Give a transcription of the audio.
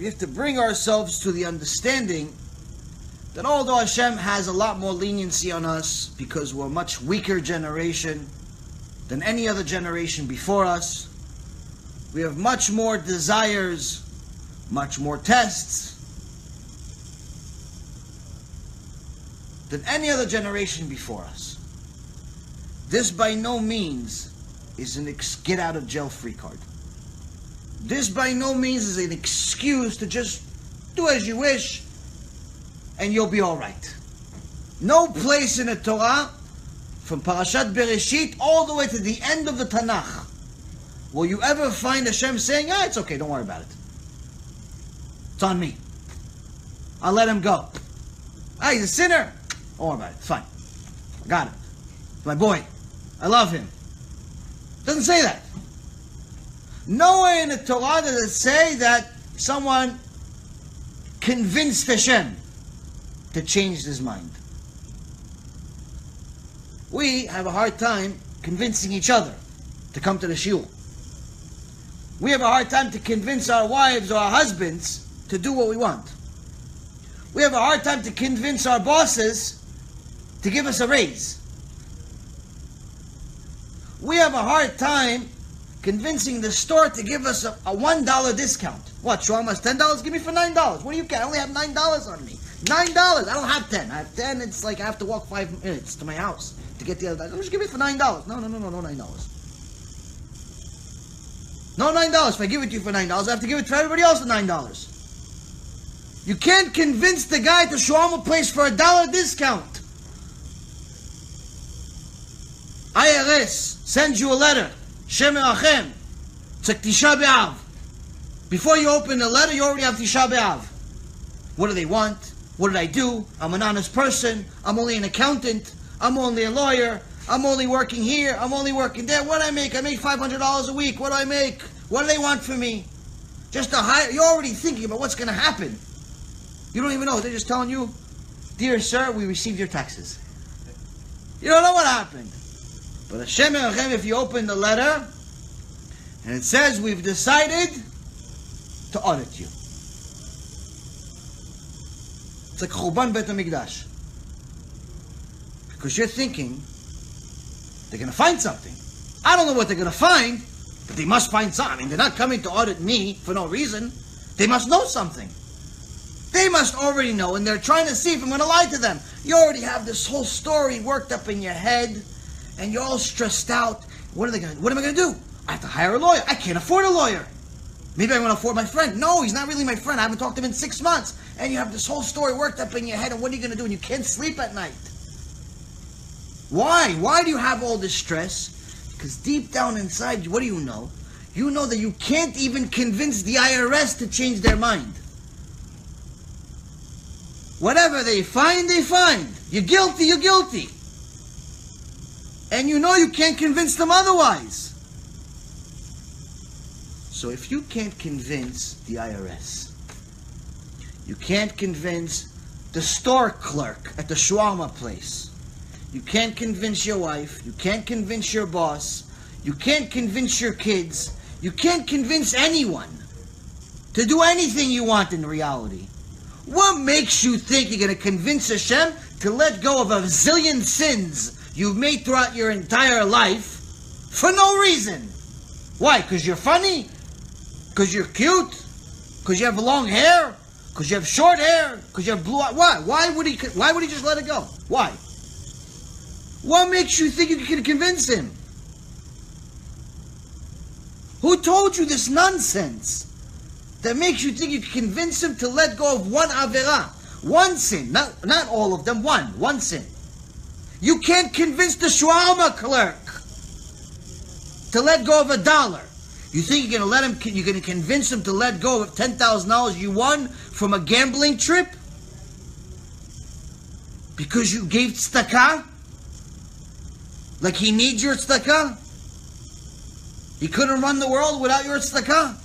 have to bring ourselves to the understanding that although Hashem has a lot more leniency on us because we're a much weaker generation than any other generation before us, we have much more desires, much more tests than any other generation before us. This by no means is an get-out-of-jail-free card. This by no means is an excuse to just do as you wish and you'll be all right. No place in the Torah, from Parashat Bereshit all the way to the end of the Tanakh, will you ever find Hashem saying, it's okay, don't worry about it. It's on me. I'll let him go. He's a sinner. Don't worry about it. It's fine. I got it. It's my boy. I love him. Doesn't say that. Nowhere in the Torah does it say that someone convinced Hashem to change his mind. We have a hard time convincing each other to come to the shiur. We have a hard time to convince our wives or our husbands to do what we want. We have a hard time to convince our bosses to give us a raise. We have a hard time convincing the store to give us a $1 discount. What, Shlomo has $10? Give me for $9. What do you get? I only have $9 on me. $9. I don't have 10. I have 10. It's like I have to walk 5 minutes to my house to get the other. Just give me for $9. No, $9. No $9. If I give it to you for $9, I have to give it to everybody else for $9. You can't convince the guy to Shlomo place for $1 discount. IRS sends you a letter. Shem Erachem. It's like Tisha B'Av. Before you open the letter, you already have Tisha B'Av. What do they want? What did I do? I'm an honest person. I'm only an accountant. I'm only a lawyer. I'm only working here. I'm only working there. What do I make? I make $500 a week. What do I make? What do they want from me? Just to hire. You're already thinking about what's going to happen. You don't even know. They're just telling you, dear sir, we received your taxes. You don't know what happened. But Hashem Erachem, if you open the letter, and it says, we've decided to audit you. It's like Churban Beit HaMikdash. Because you're thinking, they're going to find something. I don't know what they're going to find, but they must find something. I mean, they're not coming to audit me for no reason. They must know something. They must already know, and they're trying to see if I'm going to lie to them. You already have this whole story worked up in your head, and you're all stressed out. What am I going to do? I have to hire a lawyer. I can't afford a lawyer. Maybe I want to afford my friend. No, he's not really my friend. I haven't talked to him in 6 months. And you have this whole story worked up in your head, and what are you going to do? And you can't sleep at night. Why? Why do you have all this stress? Because deep down inside, what do you know? You know that you can't even convince the IRS to change their mind. Whatever they find, they find. You're guilty, you're guilty. And you know you can't convince them otherwise. So if you can't convince the IRS, you can't convince the store clerk at the shawarma place, you can't convince your wife, you can't convince your boss, you can't convince your kids, you can't convince anyone to do anything you want in reality. What makes you think you're going to convince Hashem to let go of a zillion sins you've made throughout your entire life for no reason? Why? Because you're funny? Because you're cute? Because you have long hair? Because you have short hair? Because you have blue eyes? Why? Why would he just let it go? Why? What makes you think you can convince him? Who told you this nonsense that makes you think you can convince him to let go of one avera? One sin. Not all of them. One sin. You can't convince the shawarma clerk to let go of $1. You think you're going to convince him to let go of $10,000 you won from a gambling trip? Because you gave tzedakah? Like he needs your tzedakah? He couldn't run the world without your tzedakah?